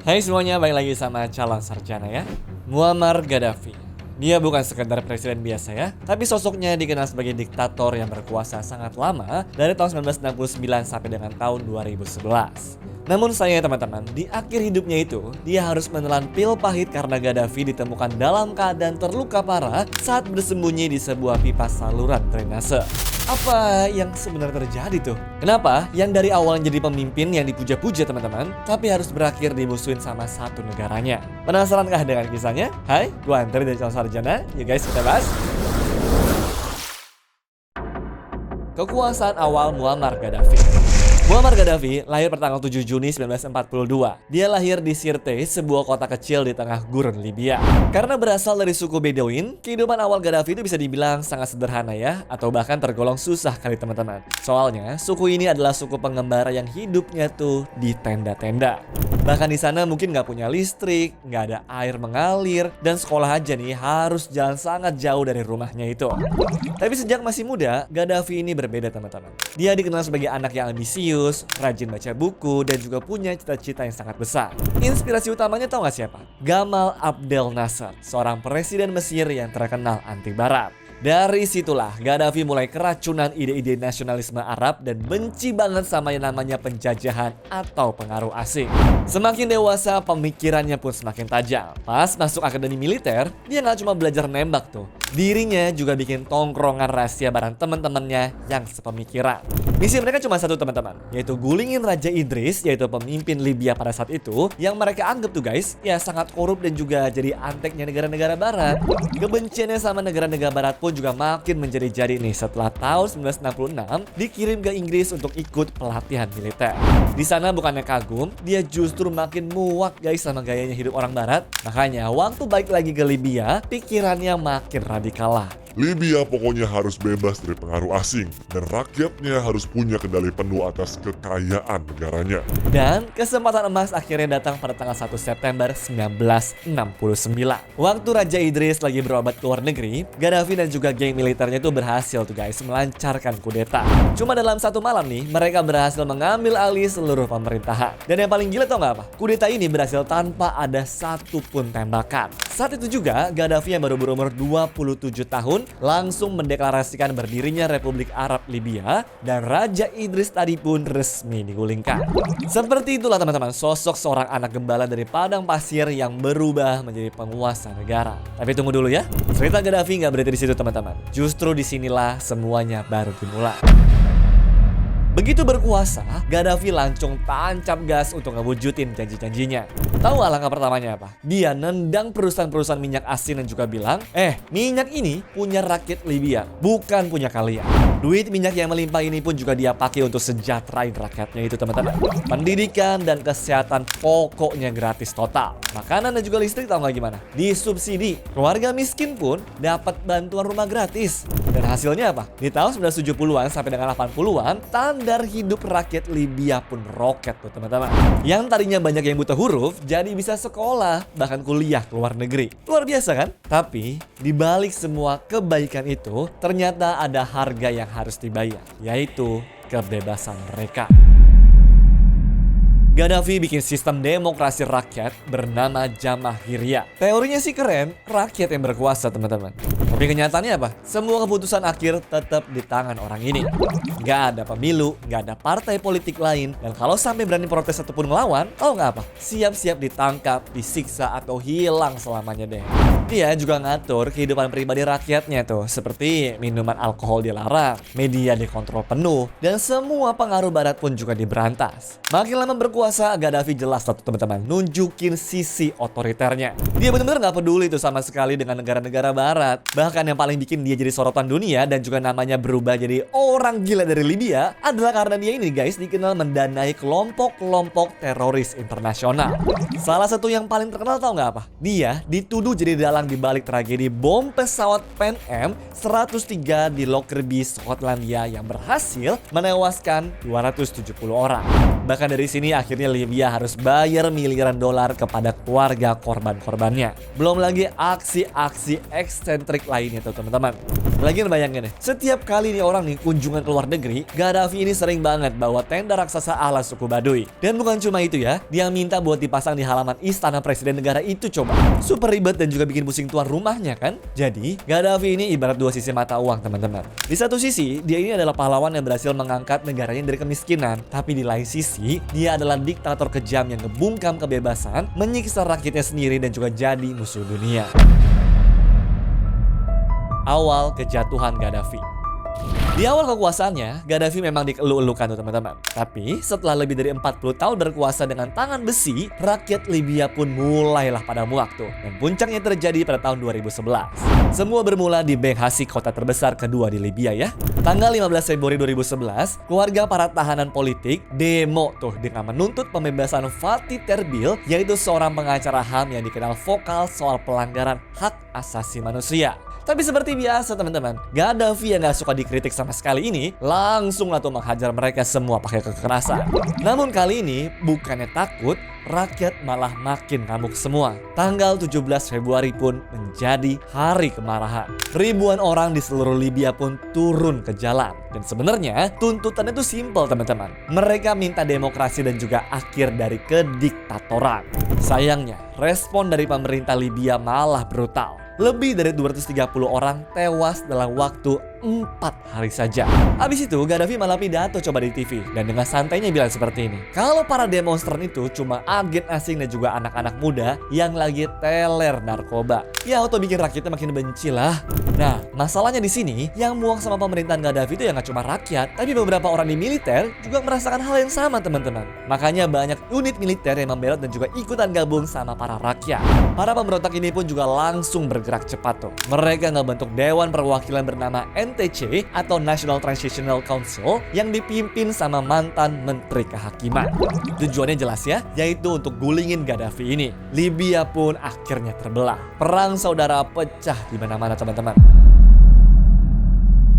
Hai semuanya, balik lagi sama calon sarjana ya. Muammar Gaddafi. Dia bukan sekedar presiden biasa ya, tapi sosoknya dikenal sebagai diktator yang berkuasa sangat lama dari tahun 1969 sampai dengan tahun 2011. Namun sayangnya teman-teman, di akhir hidupnya itu, dia harus menelan pil pahit karena Gaddafi ditemukan dalam keadaan terluka parah saat bersembunyi di sebuah pipa saluran drainase. Apa yang sebenarnya terjadi tuh? Kenapa yang dari awal jadi pemimpin yang dipuja-puja teman-teman, tapi harus berakhir dimusuhin sama satu negaranya? Penasarankah dengan kisahnya? Hai, gua Andri dari Calon Sarjana. Yuk guys, kita bahas. Kekuasaan awal Muammar Gaddafi. Muammar Gaddafi lahir pada tanggal 7 Juni 1942. Dia lahir di Sirte, sebuah kota kecil di tengah gurun Libya. Karena berasal dari suku Bedouin, kehidupan awal Gaddafi itu bisa dibilang sangat sederhana ya, atau bahkan tergolong susah kali teman-teman. Soalnya, suku ini adalah suku pengembara yang hidupnya tuh di tenda-tenda. Bahkan di sana mungkin nggak punya listrik, nggak ada air mengalir, dan sekolah aja nih harus jalan sangat jauh dari rumahnya itu. Tapi sejak masih muda, Gaddafi ini berbeda teman-teman. Dia dikenal sebagai anak yang ambisius, rajin baca buku, dan juga punya cita-cita yang sangat besar. Inspirasi utamanya tahu nggak siapa? Gamal Abdel Nasser, seorang presiden Mesir yang terkenal anti barat. Dari situlah Gaddafi mulai keracunan ide-ide nasionalisme Arab dan benci banget sama yang namanya penjajahan atau pengaruh asing. Semakin dewasa, pemikirannya pun semakin tajam. Pas masuk akademi militer, dia nggak cuma belajar nembak tuh. Dirinya juga bikin tongkrongan rahasia bareng teman-temannya yang sepemikiran. Misi mereka cuma satu teman-teman, yaitu gulingin Raja Idris, yaitu pemimpin Libya pada saat itu, yang mereka anggap tuh guys, ya sangat korup dan juga jadi anteknya negara-negara barat. Kebenciannya sama negara-negara barat pun juga makin menjadi-jadi nih setelah tahun 1966 dikirim ke Inggris untuk ikut pelatihan militer. Di sana bukannya kagum, dia justru makin muak guys sama gayanya hidup orang barat. Makanya waktu balik lagi ke Libya, pikirannya makin radikal lah. Libya pokoknya harus bebas dari pengaruh asing dan rakyatnya harus punya kendali penuh atas kekayaan negaranya. Dan kesempatan emas akhirnya datang pada tanggal 1 September 1969. Waktu Raja Idris lagi berobat ke luar negeri, Gaddafi dan juga geng militernya itu berhasil tuh guys melancarkan kudeta. Cuma dalam satu malam nih, mereka berhasil mengambil alih seluruh pemerintahan. Dan yang paling gila tau gak apa? Kudeta ini berhasil tanpa ada satupun tembakan. Saat itu juga, Gaddafi yang baru berumur 27 tahun langsung mendeklarasikan berdirinya Republik Arab Libya dan Raja Idris tadi pun resmi digulingkan. Seperti itulah teman-teman sosok seorang anak gembala dari padang pasir yang berubah menjadi penguasa negara. Tapi tunggu dulu ya, cerita Gaddafi nggak berhenti di situ teman-teman. Justru disinilah semuanya baru dimulai. Begitu berkuasa, Gaddafi langsung tancap gas untuk ngewujudin janji-janjinya. Tahu langkah pertamanya apa? Dia nendang perusahaan-perusahaan minyak asing dan juga bilang, minyak ini punya rakyat Libya, bukan punya kalian. Duit minyak yang melimpah ini pun juga dia pakai untuk sejahterain rakyatnya itu teman-teman. Pendidikan dan kesehatan pokoknya gratis total. Makanan dan juga listrik tahu nggak gimana? Disubsidi. Keluarga miskin pun dapat bantuan rumah gratis. Dan hasilnya apa? Di tahun 1970-an sampai dengan 80-an, standar hidup rakyat Libya pun roket tuh teman-teman. Yang tadinya banyak yang buta huruf, jadi bisa sekolah, bahkan kuliah ke luar negeri. Luar biasa kan? Tapi, di balik semua kebaikan itu, ternyata ada harga yang harus dibayar, yaitu kebebasan mereka. Gaddafi bikin sistem demokrasi rakyat bernama Jamahiriyah. Teorinya sih keren, rakyat yang berkuasa teman-teman. Tapi kenyataannya apa? Semua keputusan akhir tetap di tangan orang ini. Nggak ada pemilu, nggak ada partai politik lain. Dan kalau sampai berani protes ataupun ngelawan, tahu nggak apa? Siap-siap ditangkap, disiksa, atau hilang selamanya deh. Dia juga ngatur kehidupan pribadi rakyatnya tuh. Seperti minuman alkohol dilarang, media dikontrol penuh, dan semua pengaruh barat pun juga diberantas. Makin lama berkuasa, Gaddafi jelas tuh teman-teman, nunjukin sisi otoriternya. Dia benar-benar nggak peduli tuh sama sekali dengan negara-negara barat. Bahkan yang paling bikin dia jadi sorotan dunia dan juga namanya berubah jadi orang gila dari Libya adalah karena dia ini guys dikenal mendanai kelompok-kelompok teroris internasional. Salah satu yang paling terkenal tahu nggak apa? Dia dituduh jadi dalang di balik tragedi bom pesawat Pan Am 103 di Lockerbie, Skotlandia yang berhasil menewaskan 270 orang. Bahkan dari sini akhirnya Libya harus bayar miliaran dolar kepada keluarga korban-korbannya. Belum lagi aksi-aksi eksentrik lainnya tuh teman-teman. Lagian bayangin deh, setiap kali nih orang nih kunjungan ke luar negeri, Gaddafi ini sering banget bawa tenda raksasa ala suku Baduy. Dan bukan cuma itu ya, dia minta buat dipasang di halaman istana presiden negara itu coba. Super ribet dan juga bikin pusing tuan rumahnya kan? Jadi, Gaddafi ini ibarat dua sisi mata uang teman-teman. Di satu sisi, dia ini adalah pahlawan yang berhasil mengangkat negaranya dari kemiskinan. Tapi di lain sisi, dia adalah diktator kejam yang ngebungkam kebebasan, menyiksa rakyatnya sendiri dan juga jadi musuh dunia. Awal kejatuhan Gaddafi. Di awal kekuasaannya, Gaddafi memang dikeluh-elukan tuh teman-teman. Tapi setelah lebih dari 40 tahun berkuasa dengan tangan besi, rakyat Libya pun mulailah pada muak tuh. Dan puncaknya terjadi pada tahun 2011. Semua bermula di Benghazi, kota terbesar kedua di Libya ya. Tanggal 15 Februari 2011, keluarga para tahanan politik demo tuh dengan menuntut pembebasan Fatih Terbil, yaitu seorang pengacara HAM yang dikenal vokal soal pelanggaran hak asasi manusia. Tapi seperti biasa teman-teman, Gaddafi yang gak suka dikritik sama sekali ini langsung lah tuh menghajar mereka semua pakai kekerasan. Namun kali ini bukannya takut, rakyat malah makin ngamuk semua. Tanggal 17 Februari pun menjadi hari kemarahan. Ribuan orang di seluruh Libya pun turun ke jalan. Dan sebenarnya tuntutannya itu simpel teman-teman. Mereka minta demokrasi dan juga akhir dari kediktatoran. Sayangnya, respon dari pemerintah Libya malah brutal. Lebih dari 230 orang tewas dalam waktu 4 hari saja. Habis itu Gaddafi malah pidato coba di TV dan dengan santainya bilang seperti ini. Kalau para demonstran itu cuma agen asing dan juga anak-anak muda yang lagi teler narkoba. Ya auto bikin rakyatnya makin benci lah. Nah, masalahnya di sini yang muak sama pemerintahan Gaddafi itu ya nggak cuma rakyat, tapi beberapa orang di militer juga merasakan hal yang sama teman-teman. Makanya banyak unit militer yang membelot dan juga ikutan gabung sama para rakyat. Para pemberontak ini pun juga langsung bergerak cepat tuh. Mereka ngebentuk Dewan Perwakilan bernama NTC atau National Transitional Council yang dipimpin sama mantan Menteri Kehakiman. Tujuannya jelas ya, yaitu untuk gulingin Gaddafi ini. Libya pun akhirnya terbelah. Perang saudara pecah di mana-mana teman-teman.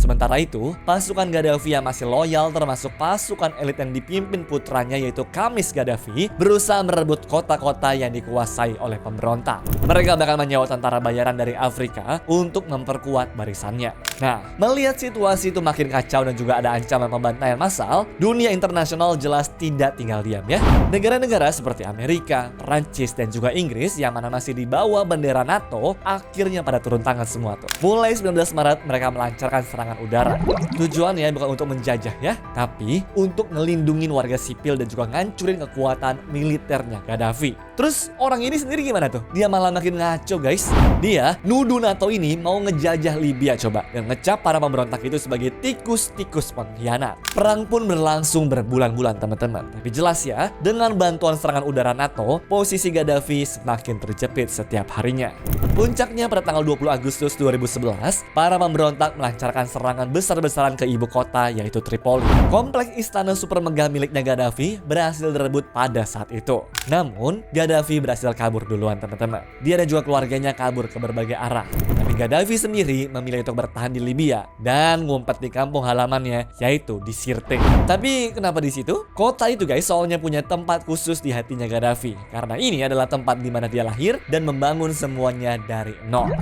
Sementara itu, pasukan Gaddafi yang masih loyal termasuk pasukan elit yang dipimpin putranya yaitu Kamis Gaddafi berusaha merebut kota-kota yang dikuasai oleh pemberontak. Mereka bakal menyewa tentara bayaran dari Afrika untuk memperkuat barisannya. Nah, melihat situasi itu makin kacau dan juga ada ancaman pembantaian massal, dunia internasional jelas tidak tinggal diam ya. Negara-negara seperti Amerika, Perancis dan juga Inggris yang mana masih di bawah bendera NATO akhirnya pada turun tangan semua tuh. Mulai 19 Maret mereka melancarkan serangan udara. Tujuannya bukan untuk menjajah ya, tapi untuk ngelindungin warga sipil dan juga ngancurin kekuatan militernya Gaddafi. Terus orang ini sendiri gimana tuh? Dia malah makin ngaco guys. Dia nuduh NATO ini mau ngejajah Libya coba dan ngecap para pemberontak itu sebagai tikus-tikus pengkhianat. Perang pun berlangsung berbulan-bulan teman-teman. Tapi jelas ya, dengan bantuan serangan udara NATO, posisi Gaddafi semakin terjepit setiap harinya. Puncaknya pada tanggal 20 Agustus 2011, para pemberontak melancarkan serangan besar-besaran ke ibu kota yaitu Tripoli. Kompleks istana super megah miliknya Gaddafi berhasil direbut pada saat itu. Namun, Gaddafi berhasil kabur duluan teman-teman. Dia dan juga keluarganya kabur ke berbagai arah. Tapi Gaddafi sendiri memilih untuk bertahan di Libya dan ngumpet di kampung halamannya yaitu di Sirte. Tapi kenapa di situ? Kota itu guys soalnya punya tempat khusus di hatinya Gaddafi. Karena ini adalah tempat di mana dia lahir dan membangun semuanya dari nol.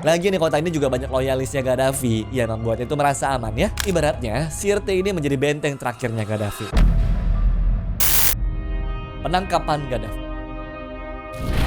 Lagian di kota ini juga banyak loyalisnya Gaddafi yang membuat itu merasa aman ya. Ibaratnya Sirte ini menjadi benteng terakhirnya Gaddafi. Penangkapan Gaddafi.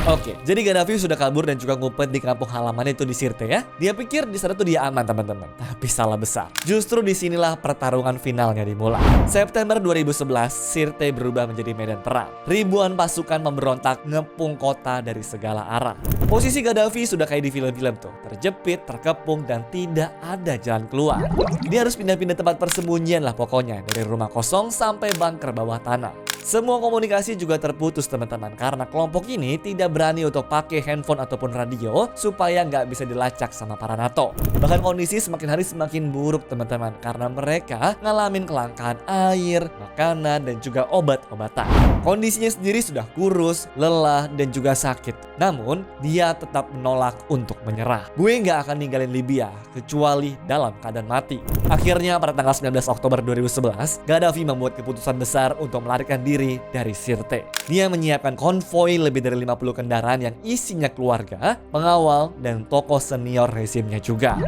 Oke, jadi Gaddafi sudah kabur dan juga ngumpet di kampung halamannya itu di Sirte ya. Dia pikir di sana tuh dia aman teman-teman, tapi salah besar. Justru disinilah pertarungan finalnya dimulai. September 2011, Sirte berubah menjadi medan perang. Ribuan pasukan pemberontak ngepung kota dari segala arah. Posisi Gaddafi sudah kayak di film-film tuh, terjepit, terkepung dan tidak ada jalan keluar. Dia harus pindah-pindah tempat persembunyian lah pokoknya, dari rumah kosong sampai bunker bawah tanah. Semua komunikasi juga terputus teman-teman karena kelompok ini tidak berani untuk pakai handphone ataupun radio supaya nggak bisa dilacak sama para NATO. Bahkan kondisi semakin hari semakin buruk teman-teman karena mereka ngalamin kelangkaan air, makanan dan juga obat-obatan. Kondisinya sendiri sudah kurus, lelah dan juga sakit. Namun dia tetap menolak untuk menyerah. Gue nggak akan ninggalin Libya kecuali dalam keadaan mati. Akhirnya pada tanggal 19 Oktober 2011, Gaddafi membuat keputusan besar untuk melarikan diri diri dari Sirte. Dia menyiapkan konvoi lebih dari 50 kendaraan yang isinya keluarga, pengawal, dan tokoh senior rezimnya juga.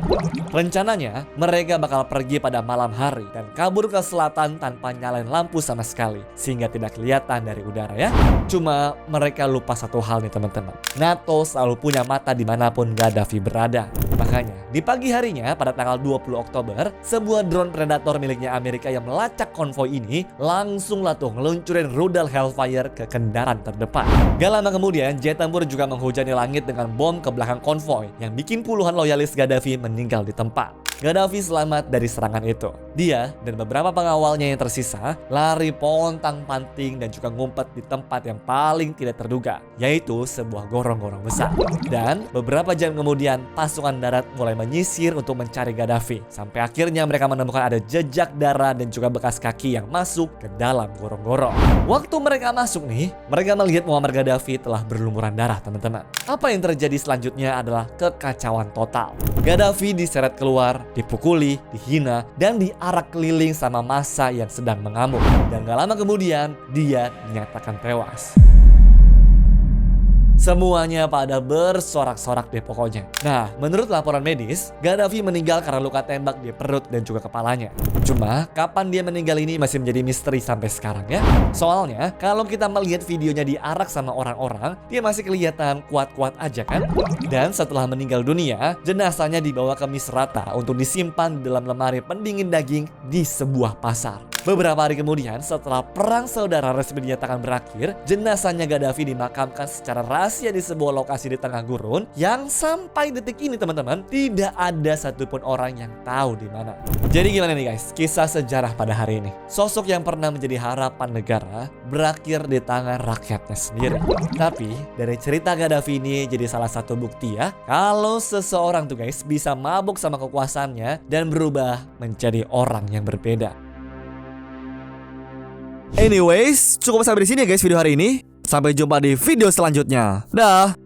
Rencananya, mereka bakal pergi pada malam hari dan kabur ke selatan tanpa nyalain lampu sama sekali, sehingga tidak kelihatan dari udara ya. Cuma mereka lupa satu hal nih teman-teman. NATO selalu punya mata dimanapun Gaddafi berada. Makanya, di pagi harinya pada tanggal 20 Oktober, sebuah drone Predator miliknya Amerika yang melacak konvoi ini langsung lah tuh ngeluncurin rudal Hellfire ke kendaraan terdepan. Gak lama kemudian, jet tempur juga menghujani langit dengan bom ke belakang konvoi yang bikin puluhan loyalis Gaddafi meninggal di tempat. Gaddafi selamat dari serangan itu. Dia dan beberapa pengawalnya yang tersisa lari pontang-panting dan juga ngumpet di tempat yang paling tidak terduga, yaitu sebuah gorong-gorong besar. Dan beberapa jam kemudian pasukan darat mulai menyisir untuk mencari Gaddafi. Sampai akhirnya mereka menemukan ada jejak darah dan juga bekas kaki yang masuk ke dalam gorong-gorong. Waktu mereka masuk nih, mereka melihat Muammar Gaddafi telah berlumuran darah teman-teman. Apa yang terjadi selanjutnya adalah kekacauan total. Gaddafi diseret keluar, dipukuli, dihina, dan diarak keliling sama massa yang sedang mengamuk. Dan gak lama kemudian, dia dinyatakan tewas. Semuanya pada bersorak-sorak deh pokoknya. Nah, menurut laporan medis, Gaddafi meninggal karena luka tembak di perut dan juga kepalanya. Cuma, kapan dia meninggal ini masih menjadi misteri sampai sekarang ya. Soalnya, kalau kita melihat videonya diarak sama orang-orang, dia masih kelihatan kuat-kuat aja kan? Dan setelah meninggal dunia, jenazahnya dibawa ke Misrata untuk disimpan di dalam lemari pendingin daging di sebuah pasar. Beberapa hari kemudian, setelah perang saudara resmi dinyatakan berakhir, jenazahnya Gaddafi dimakamkan secara rahasia di sebuah lokasi di tengah gurun yang sampai detik ini teman-teman tidak ada satupun orang yang tahu di mana. Jadi gimana nih guys, kisah sejarah pada hari ini? Sosok yang pernah menjadi harapan negara berakhir di tangan rakyatnya sendiri. Tapi dari cerita Gaddafi ini jadi salah satu bukti ya, kalau seseorang tuh guys bisa mabuk sama kekuasaannya dan berubah menjadi orang yang berbeda. Anyways, cukup sampai di sini ya guys video hari ini. Sampai jumpa di video selanjutnya. Dah.